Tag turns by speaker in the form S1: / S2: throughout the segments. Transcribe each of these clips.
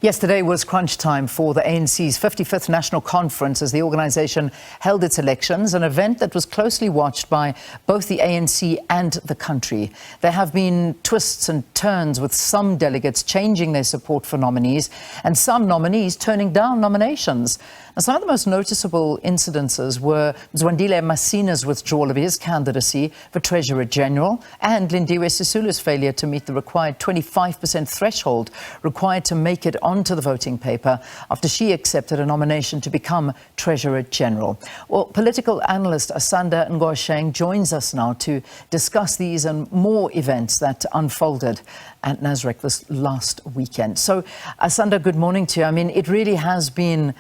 S1: Yesterday was crunch time for the ANC's 55th National Conference as the organisation held its elections, an event that was closely watched by both the ANC and the country. There have been twists and turns, with some delegates changing their support for nominees and some nominees turning down nominations. Now, some of the most noticeable incidences were Mzwandile Masina's withdrawal of his candidacy for Treasurer General and Lindiwe Sisulu's failure to meet the required 25% threshold required to make it onto the voting paper after she accepted a nomination to become Treasurer General. Well, political analyst Asanda Ngoasheng joins us now to discuss these and more events that unfolded at Nasrec this last weekend. So, Asanda, good morning to you. I mean, it really has been,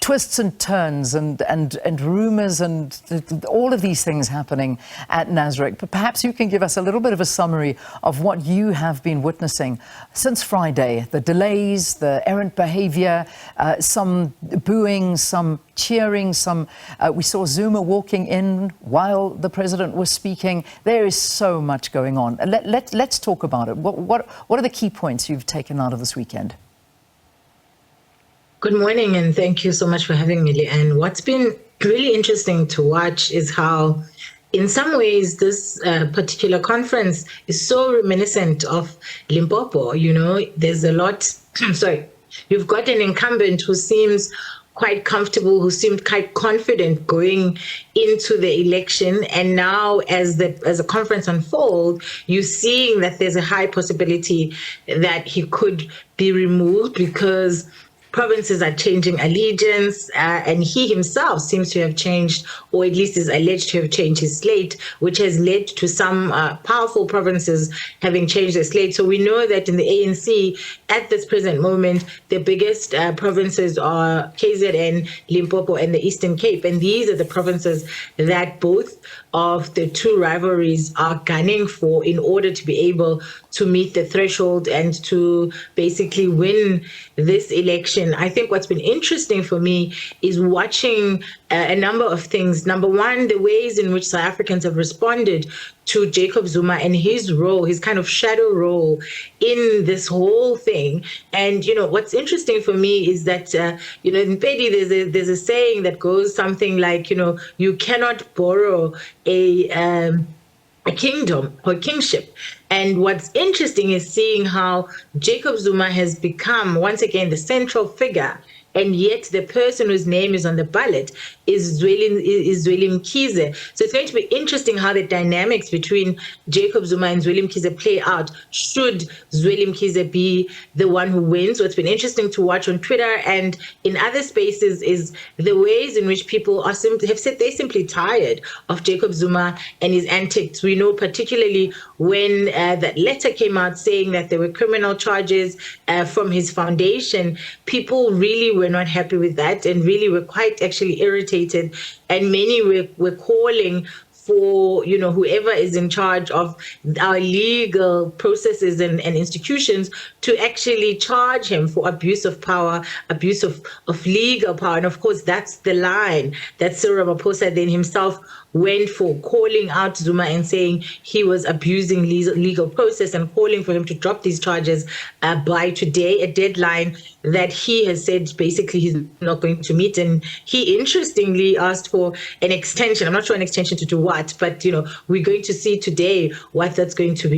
S1: twists and turns and rumours and all of these things happening at Nasrec. But perhaps you can give us a little bit of a summary of what you have been witnessing since Friday. The delays, the errant behaviour, some booing, some cheering, we saw Zuma walking in while the president was speaking. There is so much going on. Let's talk about it. What are the key points you've taken out of this weekend?
S2: Good morning, and thank you so much for having me, Leanne. What's been really interesting to watch is how, in some ways, this particular conference is so reminiscent of Limpopo. You know, there's a lot, you've got an incumbent who seems quite comfortable, who seemed quite confident going into the election. And now as the conference unfolds, you're seeing that there's a high possibility that he could be removed because provinces are changing allegiance, and he himself seems to have changed, or at least is alleged to have changed his slate, which has led to some powerful provinces having changed their slate. So we know that in the ANC, at this present moment, the biggest provinces are KZN, Limpopo, and the Eastern Cape. And these are the provinces that both of the two rivalries are gunning for in order to be able to meet the threshold and to basically win this election. I think what's been interesting for me is watching a number of things. Number one, the ways in which South Africans have responded to Jacob Zuma and his role, his kind of shadow role in this whole thing. And, you know, what's interesting for me is that, you know, in Pedi, there's a saying that goes something like, you know, you cannot borrow a kingdom or kingship. And what's interesting is seeing how Jacob Zuma has become, once again, the central figure, and yet the person whose name is on the ballot is Mzwandile Masina. So it's going to be interesting how the dynamics between Jacob Zuma and Mzwandile Masina play out, should Mzwandile Masina be the one who wins. What's been interesting to watch on Twitter and in other spaces is the ways in which people have said they're simply tired of Jacob Zuma and his antics. We know particularly when that letter came out saying that there were criminal charges from his foundation, people really were not happy with that and really were quite actually irritated, and many were calling for, you know, whoever is in charge of our legal processes and institutions to actually charge him for abuse of power, abuse of legal power. And of course, that's the line that Cyril Ramaphosa then himself went for, calling out Zuma and saying he was abusing legal process and calling for him to drop these charges by today, a deadline that he has said basically he's not going to meet. And he interestingly asked for an extension. I'm not sure an extension to do what, but, you know, we're going to see today what that's going to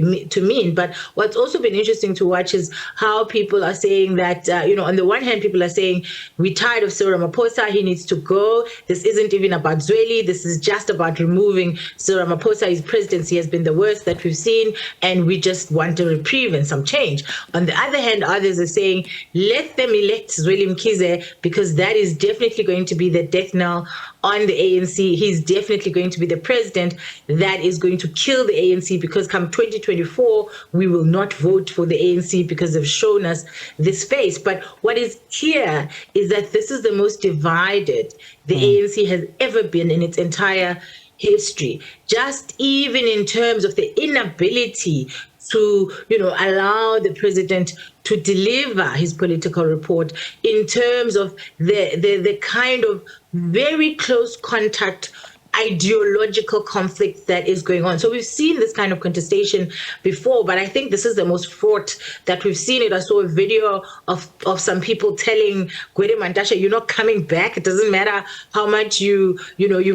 S2: mean. But what's also been interesting to watch is how people are saying that, you know, on the one hand, people are saying, we're tired of Cyril Ramaphosa, he needs to go. This isn't even about Zweli. This is just about removing Cyril Ramaphosa. His presidency has been the worst that we've seen, and we just want a reprieve and some change. On the other hand, others are saying, let them elect Mzwandile Masina, because that is definitely going to be the death knell on the ANC. He's definitely going to be the president that is going to kill the ANC, because come 2024, we will not vote for the ANC because they've shown us this face. But what is clear is that this is the most divided the ANC has ever been in its entire history, just even in terms of the inability to, you know, allow the president to deliver his political report, in terms of the kind of very close contact ideological conflict that is going on. So we've seen this kind of contestation before, but I think this is the most fraught that we've seen it. I saw a video of some people telling Gwede Mantashe, you're not coming back. It doesn't matter how much you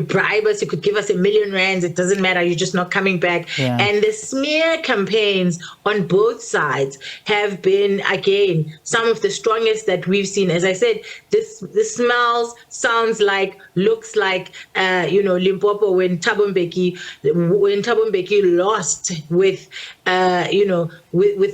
S2: bribe us. You could give us R1 million. It doesn't matter. You're just not coming back.
S1: Yeah.
S2: And the smear campaigns on both sides have been, again, some of the strongest that we've seen. As I said, this smells, sounds like, looks like, Limpopo when Thabo Mbeki lost with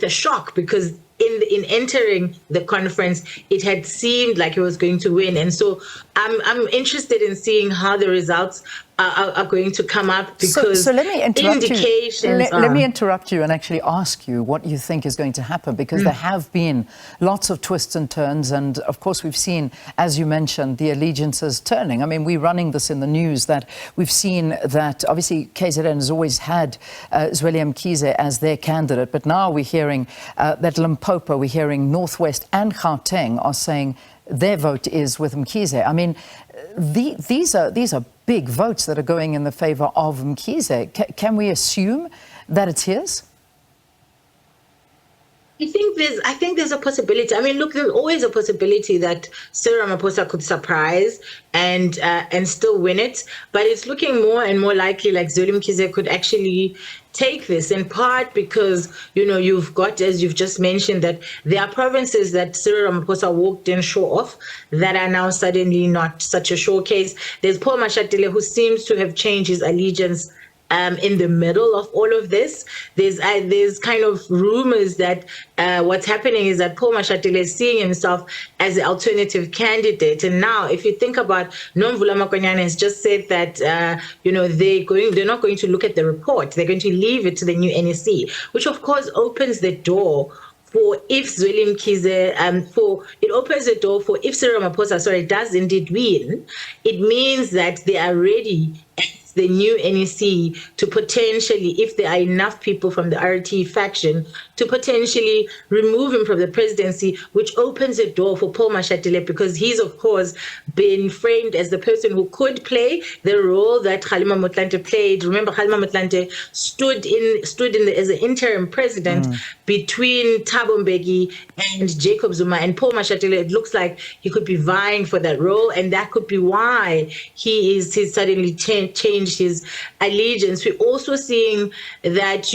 S2: a shock, because in entering the conference, it had seemed like he was going to win. And so I'm interested in seeing how the results are going to come up, because
S1: so let me interrupt
S2: indications
S1: you. Let me interrupt you and actually ask you what you think is going to happen, because there have been lots of twists and turns, and of course we've seen, as you mentioned, the allegiances turning. I mean, we're running this in the news that we've seen that obviously KZN has always had Mzwandile Masina as their candidate, but now we're hearing that Limpopo, we're hearing Northwest and Gauteng are saying their vote is with Mkhize. I mean, these are big votes that are going in the favor of Mkhize. Can we assume that it's his?
S2: I think there's a possibility. I mean, look, there's always a possibility that Cyril Ramaphosa could surprise and still win it, but it's looking more and more likely like Mzwandile Masina could actually take this, in part because you've got, as you've just mentioned, that there are provinces that Cyril Ramaphosa walked in show off that are now suddenly not such a showcase. There's Paul Mashatile, who seems to have changed his allegiance in the middle of all of this. There's kind of rumors that what's happening is that Paul Mashatile is seeing himself as an alternative candidate. And now, if you think about, Nomvula Makonyane has just said that they're not going to look at the report. They're going to leave it to the new NEC, which of course opens the door for if Mzwandile Masina, it opens the door for if Cyril Ramaphosa, does indeed win. It means that they are ready, the new NEC, to potentially, if there are enough people from the RT faction, to potentially remove him from the presidency, which opens the door for Paul Mashatile, because he's of course been framed as the person who could play the role that Kgalema Motlanthe played. Remember, Kgalema Motlanthe stood in as an interim president between Thabo Mbeki and Jacob Zuma, and Paul Mashatile, it looks like he could be vying for that role, and that could be why he's suddenly changed his allegiance. We're also seeing that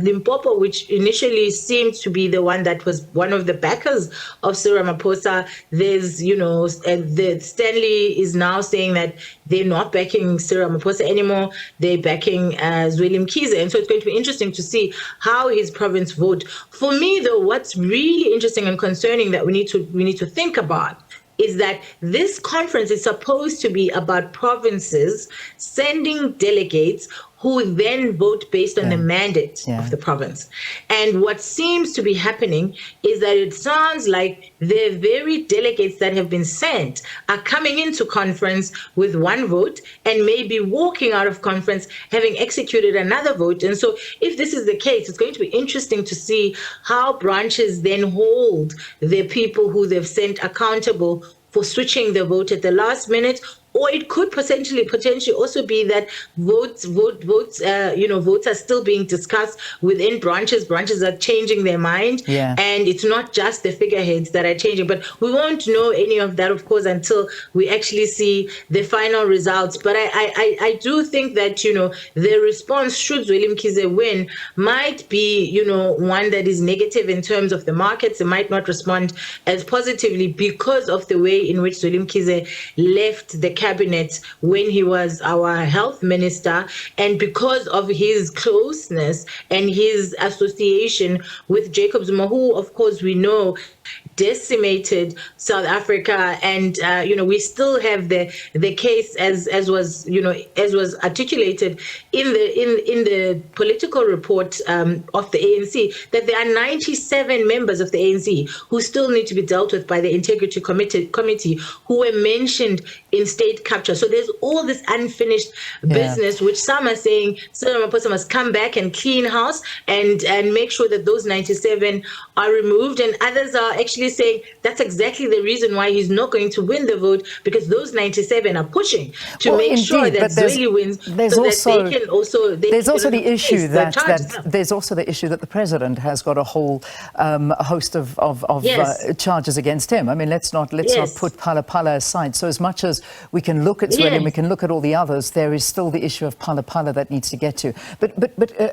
S2: Limpopo, which initially seemed to be the one that was one of the backers of Cyril Ramaphosa, there's the Stanley is now saying that they're not backing Cyril Ramaphosa anymore, they're backing Mzwandile Masina. And so it's going to be interesting to see how his province vote. For me, though, what's really interesting and concerning that we need to think about is that this conference is supposed to be about provinces sending delegates who then vote based on the mandate of the province. And what seems to be happening is that it sounds like the very delegates that have been sent are coming into conference with one vote and maybe walking out of conference having executed another vote. And so if this is the case, it's going to be interesting to see how branches then hold the people who they've sent accountable for switching the vote at the last minute. Or it could potentially also be that votes are still being discussed within branches. Branches are changing their mind, and it's not just the figureheads that are changing. But we won't know any of that, of course, until we actually see the final results. But I do think that the response, should Mzwandile Masina win, might be one that is negative in terms of the markets. It might not respond as positively because of the way in which Mzwandile Masina left the cabinet when he was our health minister, and because of his closeness and his association with Jacob Zuma, who of course we know decimated South Africa. And we still have the case as was articulated in the political report of the ANC, that there are 97 members of the ANC who still need to be dealt with by the Integrity Committee who were mentioned in state capture. So there's all this unfinished business, which some are saying Cyril Ramaphosa must come back and clean house and make sure that those 97 are removed, and others are actually actually saying that's exactly the reason why he's not going to win the vote, because those 97 are pushing to make sure that Zweli wins, so that they can also...
S1: There's also the issue that the president has got a whole host of charges against him. I mean, let's not put Phala Phala aside. So as much as we can look at Zweli and we can look at all the others, there is still the issue of Phala Phala that needs to get to. But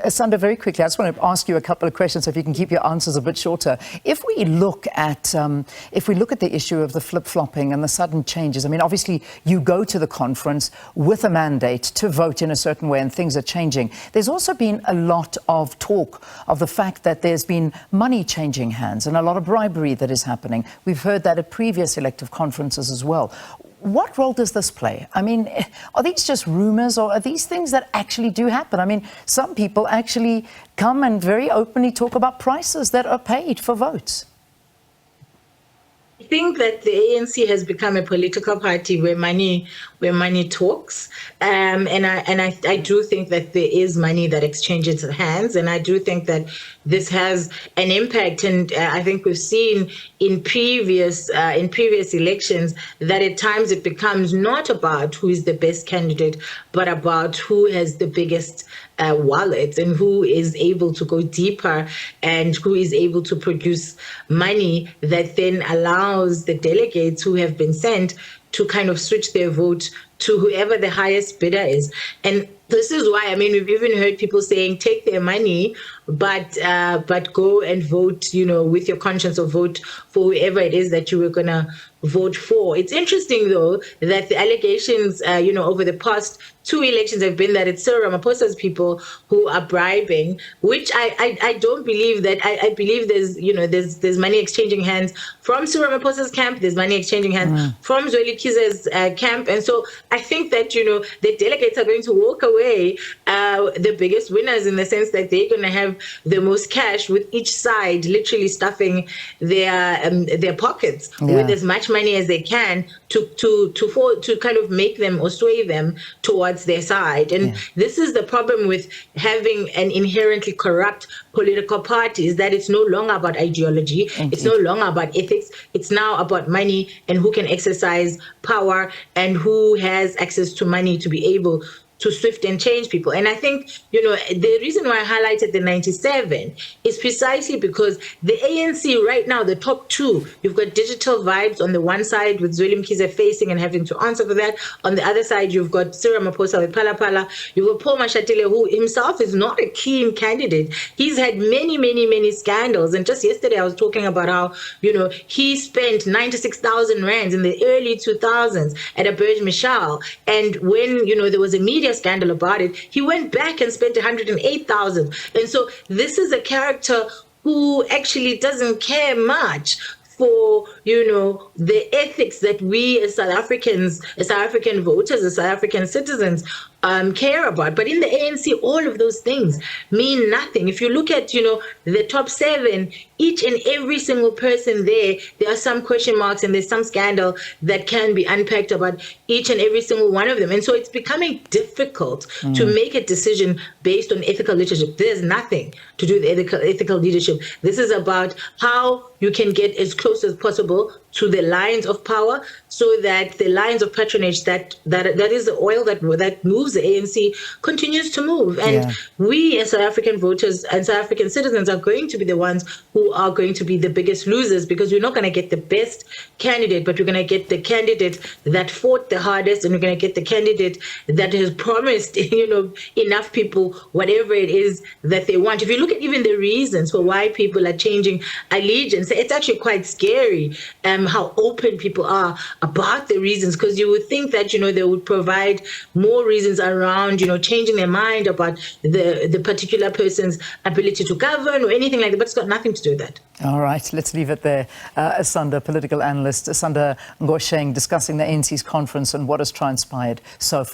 S1: Asanda, very quickly, I just want to ask you a couple of questions, if you can keep your answers a bit shorter. If we look at the issue of the flip-flopping and the sudden changes, I mean, obviously you go to the conference with a mandate to vote in a certain way and things are changing. There's also been a lot of talk of the fact that there's been money changing hands and a lot of bribery that is happening. We've heard that at previous elective conferences as well. What role does this play? I mean, are these just rumors, or are these things that actually do happen? I mean, some people actually come and very openly talk about prices that are paid for votes.
S2: I think that the ANC has become a political party where money talks, and I do think that there is money that exchanges hands, and I do think that this has an impact. And I think we've seen in previous elections that at times it becomes not about who is the best candidate, but about who has the biggest wallet and who is able to go deeper and who is able to produce money that then allows the delegates who have been sent to kind of switch their vote to whoever the highest bidder is. And this is why, I mean, we've even heard people saying, take their money, but go and vote, with your conscience, or vote for whoever it is that you were going to vote for. It's interesting, though, that the allegations, over the past 2 elections have been that it's Cyril Ramaphosa's people who are bribing, which I don't believe that. I believe there's money exchanging hands from Cyril Ramaphosa's camp, there's money exchanging hands from Zweli Kiza's camp. And so I think that, the delegates are going to walk away the biggest winners, in the sense that they're going to have the most cash, with each side literally stuffing their pockets with as much money as they can to kind of make them or sway them towards their side. And this is the problem with having an inherently corrupt political party, is that it's no longer about ideology. It's no longer about ethics. It's now about money and who can exercise power and who has access to money to be able to swift and change people. And I think, the reason why I highlighted the 97 is precisely because the ANC right now, the top two, you've got Digital Vibes on the one side with Zweli Mkhize facing and having to answer for that. On the other side, you've got Cyril Ramaphosa with Phala Phala. You've got Paul Mashatile, who himself is not a keen candidate. He's had many scandals. And just yesterday, I was talking about how, he spent 96,000 rands in the early 2000s at a Burj Michal. And when, there was a media scandal about it, he went back and spent 108,000. And so this is a character who actually doesn't care much for, the ethics that we as South Africans, as South African voters, as South African citizens care about. But in the ANC, all of those things mean nothing. If you look at, the top 7, each and every single person there are some question marks and there's some scandal that can be unpacked about each and every single one of them. And so it's becoming difficult to make a decision based on ethical leadership. There's nothing to do with ethical leadership. This is about how you can get as close as possible to the lines of power, so that the lines of patronage that is the oil that moves the ANC continues to move. And we as South African voters and South African citizens are going to be the ones who are going to be the biggest losers, because we're not going to get the best candidate, but we're going to get the candidate that fought the hardest, and we're going to get the candidate that has promised, enough people whatever it is that they want. If you look at even the reasons for why people are changing allegiance, it's actually quite scary. How open people are about the reasons, because you would think that they would provide more reasons around changing their mind about the particular person's ability to govern or anything like that, but it's got nothing to do with that.
S1: All right, let's leave it there. Asanda, political analyst Asanda Ngoasheng, discussing the ANC's conference and what has transpired so far.